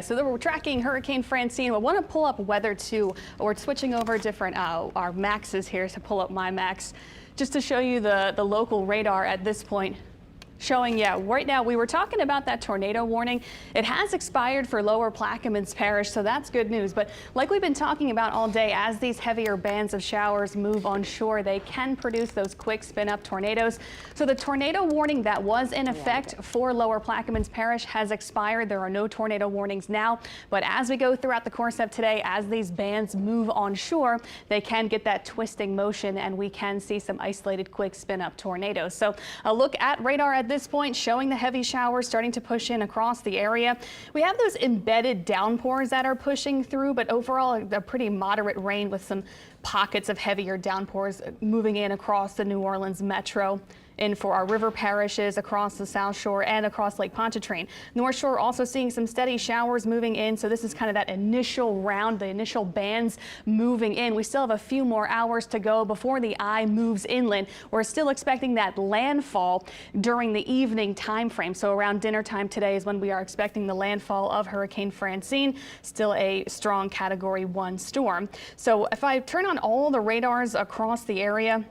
So we're tracking Hurricane Francine. I want to pull up weather too. We're switching over different our maxes here to pull up my max just to show you the local radar at this point. Showing, yeah, right now we were talking about that tornado warning. It has expired for lower Plaquemines Parish, so that's good news. But like we've been talking about all day, as these heavier bands of showers move on shore, they can produce those quick spin up tornadoes. So the tornado warning that was in effect for lower Plaquemines Parish has expired. There are no tornado warnings now. But as we go throughout the course of today, as these bands move on shore, they can get that twisting motion and we can see some isolated quick spin up tornadoes. So a look at radar at this point showing the heavy showers starting to push in across the area. We have those embedded downpours that are pushing through, but overall a pretty moderate rain with some pockets of heavier downpours moving in across the New Orleans metro. In for our river parishes across the South Shore and across Lake Pontchartrain. North Shore also seeing some steady showers moving in. So this is kind of that initial round, the initial bands moving in. We still have a few more hours to go before the eye moves inland. We're still expecting that landfall during the evening time frame. So around dinner time today is when we are expecting the landfall of Hurricane Francine, still a strong Category 1 storm. So if I turn on all the radars across the area,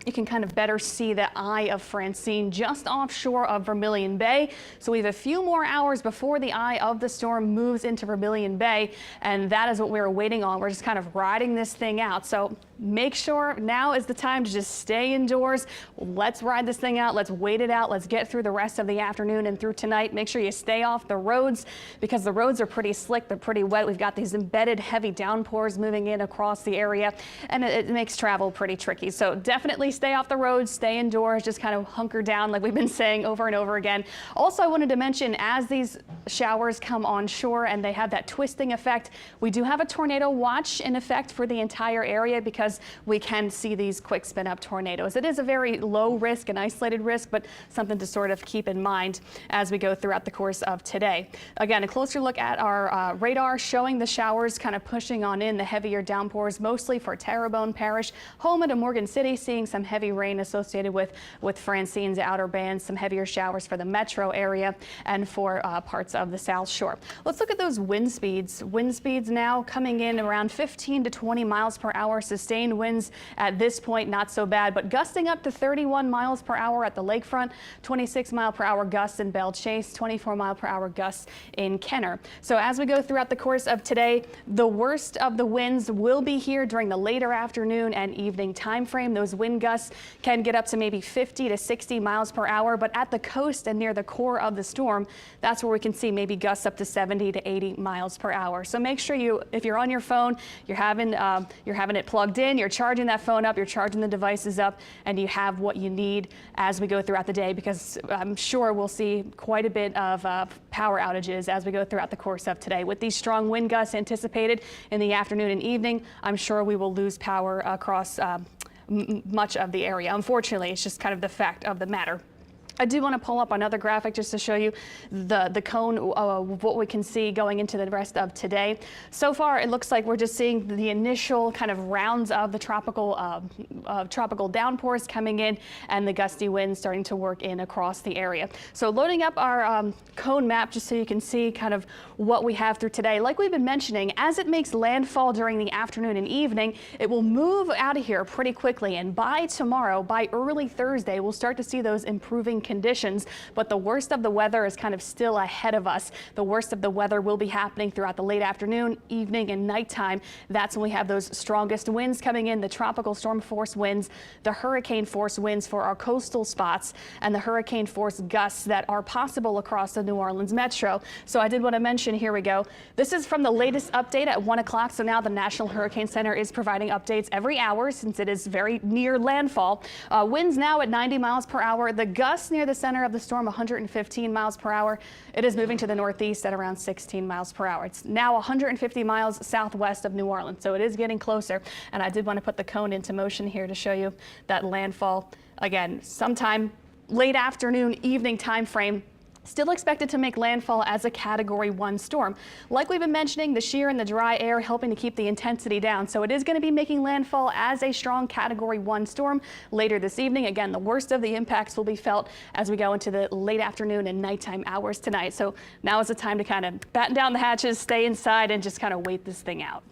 you can kind of better see the eye of Francine just offshore of Vermilion Bay. So we have a few more hours before the eye of the storm moves into Vermilion Bay, and that is what we're waiting on. We're just kind of riding this thing out. So make sure now is the time to just stay indoors. Let's ride this thing out. Let's wait it out. Let's get through the rest of the afternoon and through tonight. Make sure you stay off the roads because the roads are pretty slick. They're pretty wet. We've got these embedded heavy downpours moving in across the area, and it makes travel pretty tricky. So definitely stay off the roads, stay indoors, just kind of hunker down like we've been saying over and over again. Also, I wanted to mention as these showers come on shore and they have that twisting effect, we do have a tornado watch in effect for the entire area because we can see these quick spin up tornadoes. It is a very low risk and isolated risk, but something to sort of keep in mind as we go throughout the course of today. Again, a closer look at our radar showing the showers kind of pushing on in, the heavier downpours, mostly for Terrebonne Parish, home to Morgan City, seeing some heavy rain associated with Francine's outer bands, some heavier showers for the metro area and for parts of the South Shore. Let's look at those wind speeds. Wind speeds now coming in around 15 to 20 miles per hour. Sustained winds at this point, not so bad, but gusting up to 31 miles per hour at the lakefront, 26 mile per hour gusts in Belle Chase, 24 mile per hour gusts in Kenner. So as we go throughout the course of today, the worst of the winds will be here during the later afternoon and evening time frame. Those wind gusts can get up to maybe 50 to 60 miles per hour, but at the coast and near the core of the storm, that's where we can see maybe gusts up to 70 to 80 miles per hour. So make sure if you're on your phone, you're having it plugged in, you're charging that phone up, you're charging the devices up, and you have what you need as we go throughout the day, because I'm sure we'll see quite a bit of power outages as we go throughout the course of today. With these strong wind gusts anticipated in the afternoon and evening, I'm sure we will lose power across much of the area. Unfortunately, it's just kind of the fact of the matter. I do want to pull up another graphic just to show you the cone of what we can see going into the rest of today. So far, it looks like we're just seeing the initial kind of rounds of the tropical downpours coming in and the gusty winds starting to work in across the area. So loading up our cone map just so you can see kind of what we have through today. Like we've been mentioning, as it makes landfall during the afternoon and evening, it will move out of here pretty quickly. And by tomorrow, by early Thursday, we'll start to see those improving conditions, but the worst of the weather is kind of still ahead of us. The worst of the weather will be happening throughout the late afternoon, evening, and nighttime. That's when we have those strongest winds coming in, the tropical storm force winds, the hurricane force winds for our coastal spots, and the hurricane force gusts that are possible across the New Orleans metro. So I did want to mention, here we go. This is from the latest update at 1 o'clock. So now the National Hurricane Center is providing updates every hour since it is very near landfall. Winds now at 90 miles per hour. The gusts near the center of the storm 115 miles per hour. It is moving to the northeast at around 16 miles per hour. It's now 150 miles southwest of New Orleans, so it is getting closer. And I did want to put the cone into motion here to show you that landfall again sometime late afternoon, evening time frame. Still expected to make landfall as a Category 1 storm. Like we've been mentioning, the shear and the dry air helping to keep the intensity down. So it is going to be making landfall as a strong Category 1 storm later this evening. Again, the worst of the impacts will be felt as we go into the late afternoon and nighttime hours tonight. So now is the time to kind of batten down the hatches, stay inside, and just kind of wait this thing out.